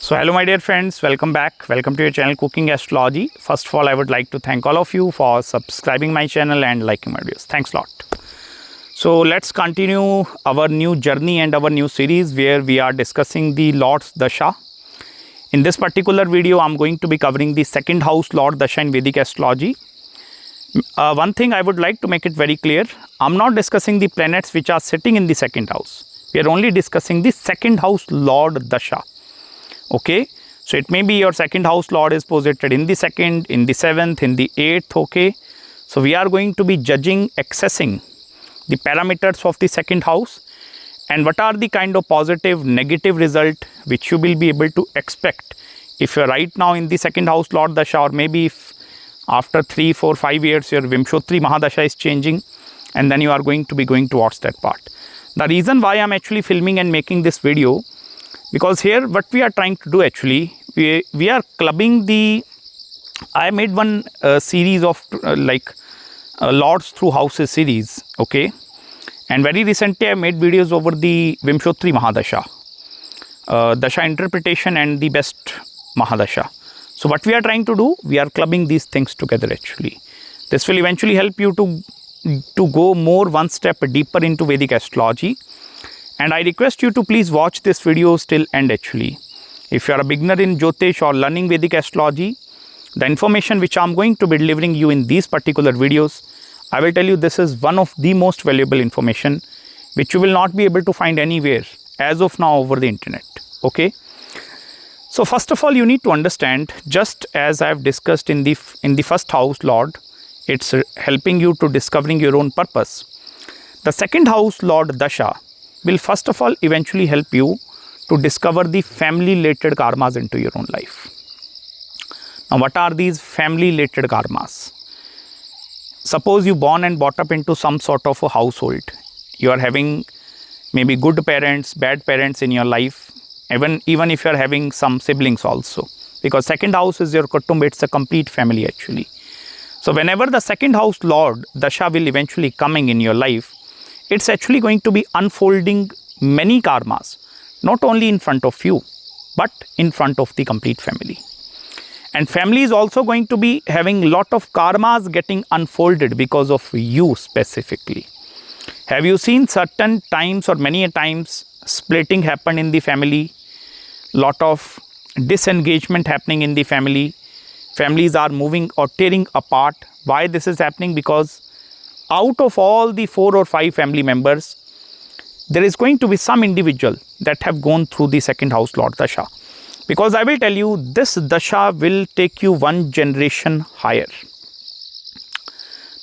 So hello my dear friends, welcome back. Welcome to your channel Cooking Astrology. First of all, I would like to thank all of you for subscribing my channel and liking my videos. Thanks a lot. So let's continue our new journey and our new series where we are discussing the Lord's Dasha. In this particular video, I'm going to be covering the second house Lord Dasha in Vedic Astrology. One thing I would like to make it very clear, I'm not discussing the planets which are sitting in the second house. We are only discussing the second house Lord Dasha. Okay, so it may be your second house Lord is posited in the second, in the seventh, in the eighth. Okay, so we are going to be judging, accessing the parameters of the second house and what are the kind of positive, negative result which you will be able to expect if you are right now in the second house Lord Dasha, or maybe if after 3, 4, 5 years your Vimshotri Mahadasha is changing and then you are going to be going towards that part. The reason why I am actually filming and making this video, because here what we are trying to do actually, we are clubbing the, I made one series of Lords through Houses series, okay, and very recently I made videos over the Vimshotri Mahadasha, Dasha interpretation and the best Mahadasha. So what we are trying to do, we are clubbing these things together actually. This will eventually help you to go more one step deeper into Vedic Astrology. And I request you to please watch this video till end actually. If you are a beginner in Jyotish or learning Vedic Astrology, the information which I am going to be delivering you in these particular videos, I will tell you this is one of the most valuable information which you will not be able to find anywhere as of now over the internet. Okay. So first of all, you need to understand, just as I have discussed in the first house Lord, it's helping you to discovering your own purpose. The second house Lord Dasha will first of all eventually help you to discover the family related karmas into your own life. Now what are these family related karmas? Suppose you born and brought up into some sort of a household. You are having maybe good parents, bad parents in your life, even if you are having some siblings also, because second house is your kutumb, it's a complete family actually. So whenever the second house Lord Dasha will eventually coming in your life, it's actually going to be unfolding many karmas, not only in front of you, but in front of the complete family. And family is also going to be having lot of karmas getting unfolded because of you specifically. Have you seen certain times or many a times splitting happen in the family, lot of disengagement happening in the family, families are moving or tearing apart. Why this is happening? Because out of all the 4 or 5 family members, there is going to be some individual that have gone through the second house Lord Dasha. Because I will tell you, this Dasha will take you one generation higher.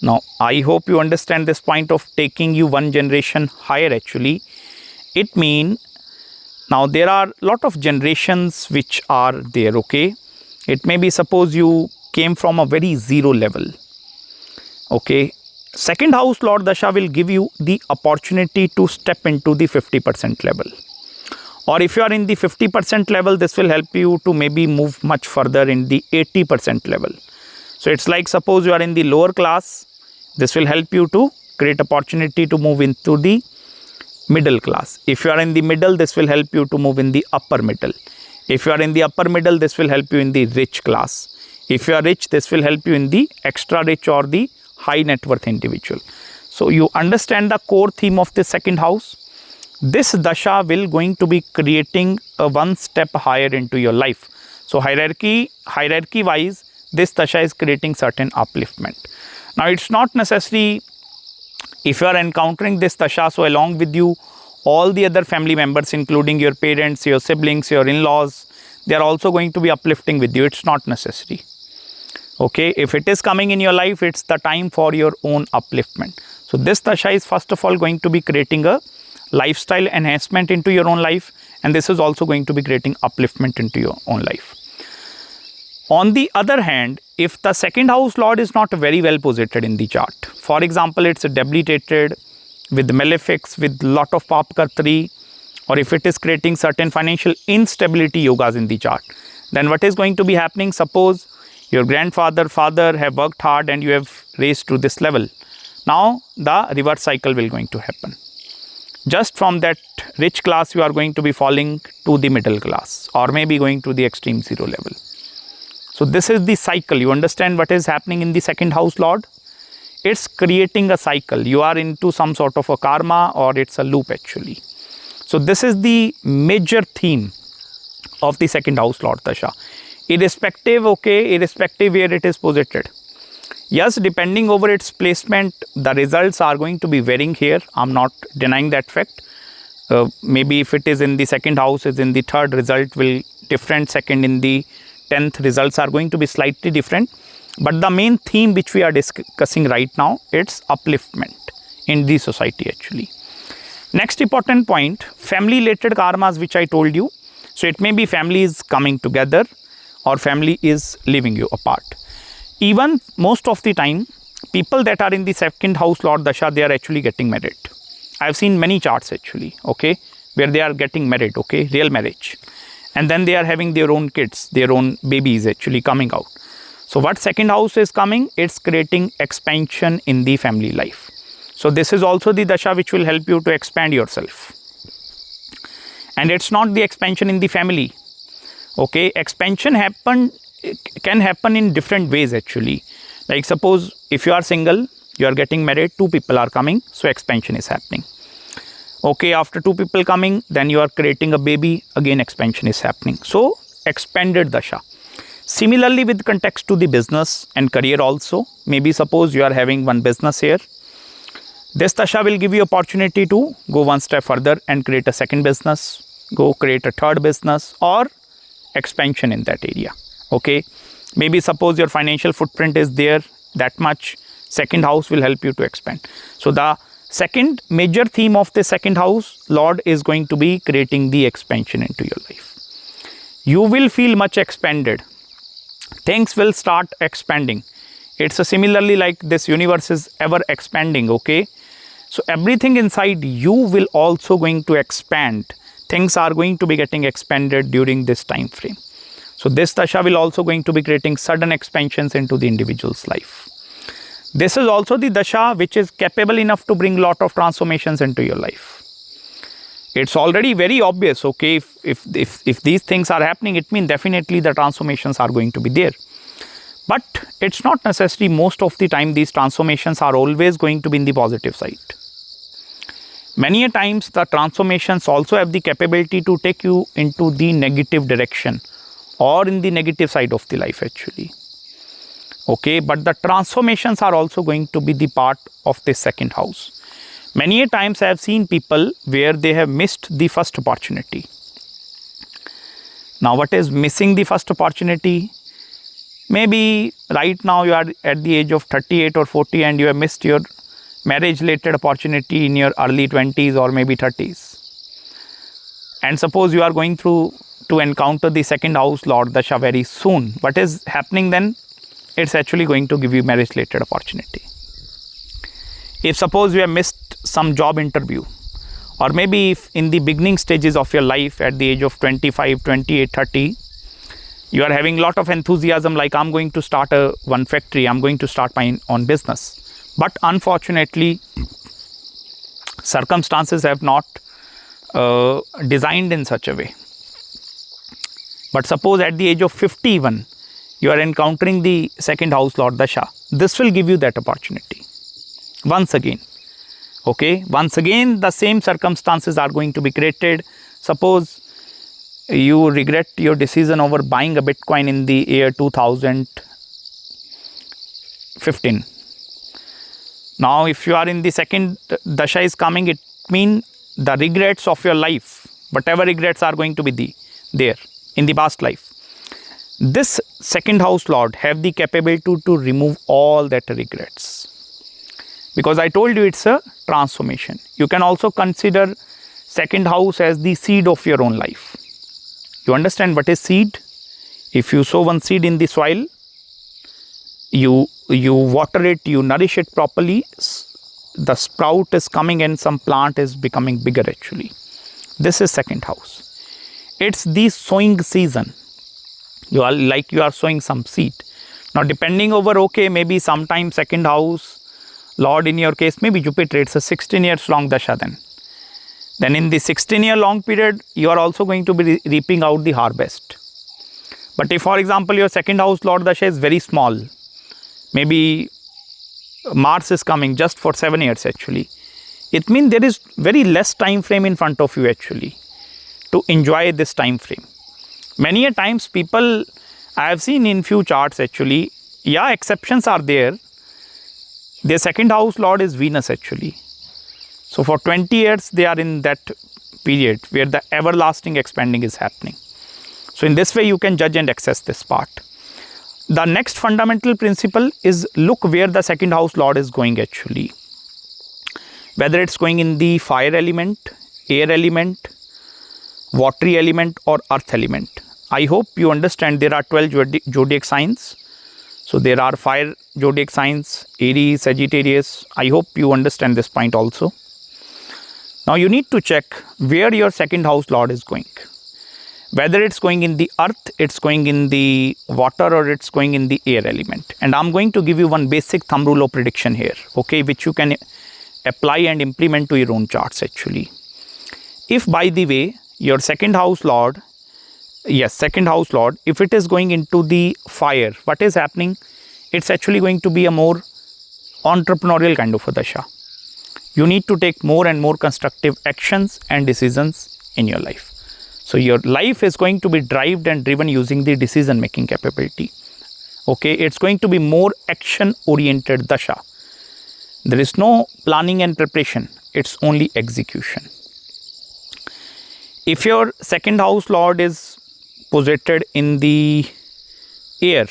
Now, I hope you understand this point of taking you one generation higher actually. It means, now there are lot of generations which are there, okay. It may be, suppose you came from a very zero level, okay. Second house Lord Dasha will give you the opportunity to step into the 50% level. Or if you are in the 50% level, this will help you to maybe move much further in the 80% level. So it's like, suppose you are in the lower class, this will help you to create opportunity to move into the middle class. If you are in the middle, this will help you to move in the upper middle. If you are in the upper middle, this will help you in the rich class. If you are rich, this will help you in the extra rich or the high net worth individual. So you understand the core theme of the second house. This Dasha will going to be creating a one step higher into your life. So hierarchy wise, this Dasha is creating certain upliftment. Now it's not necessary if you are encountering this Dasha, so along with you all the other family members including your parents, your siblings, your in-laws, they are also going to be uplifting with you. It's not necessary. Okay, if it is coming in your life, it's the time for your own upliftment. So this Dasha is first of all going to be creating a lifestyle enhancement into your own life, and this is also going to be creating upliftment into your own life. On the other hand, if the second house Lord is not very well positioned in the chart, for example, it's debilitated with malefics, with lot of papkartri, or if it is creating certain financial instability yogas in the chart, then what is going to be happening? Suppose your grandfather, father have worked hard and you have raised to this level. Now the reverse cycle will going to happen. Just from that rich class, you are going to be falling to the middle class or maybe going to the extreme zero level. So this is the cycle. You understand what is happening in the second house, Lord? It's creating a cycle. You are into some sort of a karma, or it's a loop actually. So this is the major theme of the second house Lord Dasha. Irrespective where it is posited. Yes, depending over its placement, the results are going to be varying here. I'm not denying that fact. Maybe if it is in the second house, is in the third, result will different. Second in the 10th, results are going to be slightly different. But the main theme which we are discussing right now, it's upliftment in the society actually. Next important point, family related karmas which I told you. So it may be family is coming together or family is leaving you apart. Even most of the time, people that are in the second house Lord Dasha, they are actually getting married. I have seen many charts actually, okay, where they are getting married, okay, real marriage. And then they are having their own kids, their own babies actually coming out. So what second house is coming, it's creating expansion in the family life. So this is also the Dasha which will help you to expand yourself. And it's not the expansion in the family, okay, expansion can happen in different ways actually. Like suppose if you are single, you are getting married, 2 people are coming, so expansion is happening. Okay, after 2 people coming, then you are creating a baby, again expansion is happening. So expanded Dasha. Similarly with context to the business and career also, maybe suppose you are having one business here. This Dasha will give you opportunity to go one step further and create a second business, go create a third business or expansion in that area. Okay, maybe suppose your financial footprint is there that much, second house will help you to expand. So the second major theme of the second house Lord is going to be creating the expansion into your life. You will feel much expanded. Things will start expanding. It's a similarly like this universe is ever expanding, okay. So everything inside you will also going to expand. Things are going to be getting expanded during this time frame. So this Dasha will also going to be creating sudden expansions into the individual's life. This is also the Dasha which is capable enough to bring lot of transformations into your life. It's already very obvious, okay, if these things are happening, it means definitely the transformations are going to be there. But it's not necessary most of the time these transformations are always going to be in the positive side. Many a times the transformations also have the capability to take you into the negative direction or in the negative side of the life actually. Okay, but the transformations are also going to be the part of the second house. Many a times I have seen people where they have missed the first opportunity. Now what is missing the first opportunity? Maybe right now you are at the age of 38 or 40 and you have missed your marriage related opportunity in your early 20s or maybe 30s. And suppose you are going through to encounter the second house Lord Dasha very soon. What is happening then? It's actually going to give you marriage related opportunity. If suppose you have missed some job interview, or maybe if in the beginning stages of your life at the age of 25, 28, 30, you are having lot of enthusiasm like I'm going to start one factory, I'm going to start my own business. But unfortunately, circumstances have not designed in such a way. But suppose at the age of 51, you are encountering the second house Lord Dasha. This will give you that opportunity. Once again, okay, once again the same circumstances are going to be created. Suppose you regret your decision over buying a Bitcoin in the year 2015. Now if you are in the second Dasha is coming, it means the regrets of your life, whatever regrets are going to be there in the past life. This second house Lord have the capability to remove all that regrets. Because I told you it's a transformation. You can also consider second house as the seed of your own life. You understand what is seed? If you sow one seed in the soil, you water it, you nourish it properly, the sprout is coming and some plant is becoming bigger actually. This is second house. It's the sowing season. You are sowing some seed. Now depending over, okay, maybe sometime second house Lord in your case, maybe Jupiter, it's a 16 years long Dasha then. Then in the 16-year long period, you are also going to be reaping out the harvest. But if, for example, your second house Lord Dasha is very small, maybe Mars is coming just for 7 years actually, it means there is very less time frame in front of you actually to enjoy this time frame. Many a times people, I have seen in few charts actually, yeah, exceptions are there. Their second house Lord is Venus actually. So for 20 years they are in that period where the everlasting expanding is happening. So in this way you can judge and access this part. The next fundamental principle is look where the second house Lord is going actually. Whether it's going in the fire element, air element, watery element or earth element. I hope you understand there are 12 zodiac signs. So there are 5 zodiac signs, Aries, Sagittarius. I hope you understand this point also. Now you need to check where your second house Lord is going. Whether it's going in the earth, it's going in the water or it's going in the air element. And I'm going to give you one basic thumb rule of prediction here, okay, which you can apply and implement to your own charts actually. If by the way, your second house Lord, if it is going into the fire, what is happening? It's actually going to be a more entrepreneurial kind of a dasha. You need to take more and more constructive actions and decisions in your life. So your life is going to be driven and driven using the decision making capability. Okay, it's going to be more action oriented dasha. There is no planning and preparation, it's only execution. If your second house Lord is posited in the air,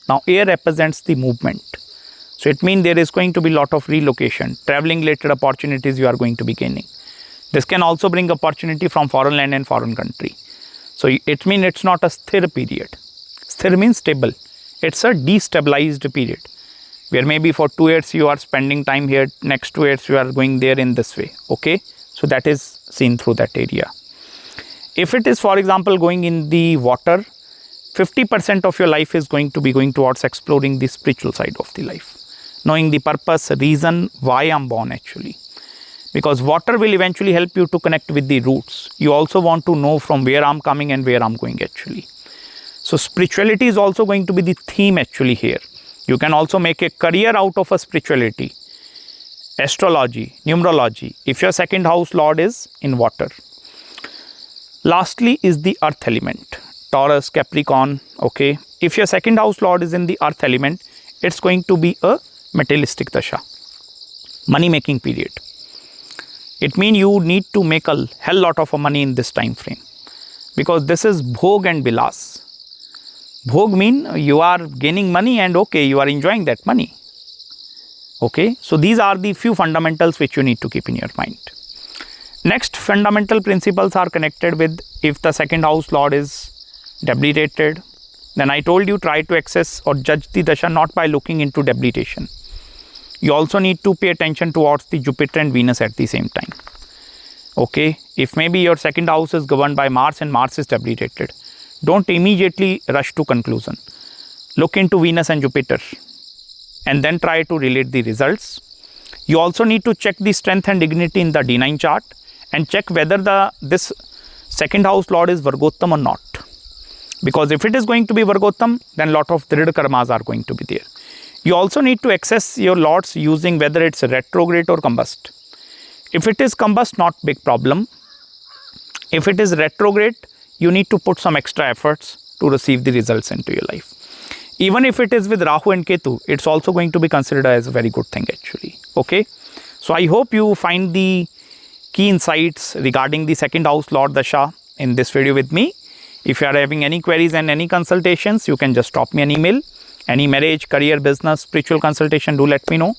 now air represents the movement. So it means there is going to be lot of relocation, traveling related opportunities you are going to be gaining. This can also bring opportunity from foreign land and foreign country. So it means it's not a sthir period. Sthir means stable. It's a destabilized period where maybe for 2 years you are spending time here, next 2 years you are going there in this way. Okay, so that is seen through that area. If it is, for example, going in the water, 50% of your life is going to be going towards exploring the spiritual side of the life, knowing the purpose, reason why I'm born actually. Because water will eventually help you to connect with the roots. You also want to know from where I'm coming and where I'm going actually. So spirituality is also going to be the theme actually here. You can also make a career out of a spirituality, astrology, numerology, if your second house Lord is in water. Lastly is the earth element, Taurus, Capricorn, okay. If your second house Lord is in the earth element, it's going to be a materialistic dasha, money making period. It means you need to make a hell lot of money in this time frame because this is bhog and bilas. Bhog mean you are gaining money and okay, you are enjoying that money. Okay, so these are the few fundamentals which you need to keep in your mind. Next fundamental principles are connected with if the second house Lord is debilitated, then I told you try to access or judge the dasha not by looking into debilitation. You also need to pay attention towards the Jupiter and Venus at the same time. Okay, if maybe your second house is governed by Mars and Mars is debilitated, don't immediately rush to conclusion. Look into Venus and Jupiter and then try to relate the results. You also need to check the strength and dignity in the D9 chart and check whether this second house Lord is Vargottam or not. Because if it is going to be Vargottam, then lot of Drid karmas are going to be there. You also need to access your Lords using whether it's retrograde or combust. If it is combust, not big problem. If it is retrograde, you need to put some extra efforts to receive the results into your life. Even if it is with Rahu and Ketu, it's also going to be considered as a very good thing actually. Okay, so I hope you find the key insights regarding the second house Lord Dasha in this video with me. If you are having any queries and any consultations, you can just drop me an email. Any marriage, career, business, spiritual consultation, do let me know.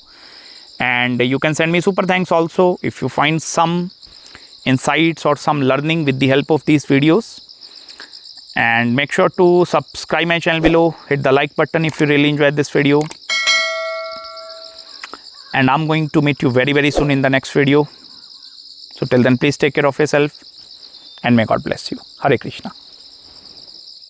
And you can send me super thanks also if you find some insights or some learning with the help of these videos. And make sure to subscribe my channel below, hit the like button if you really enjoyed this video. And I'm going to meet you very, very soon in the next video. So till then, please take care of yourself and may God bless you. Hare Krishna.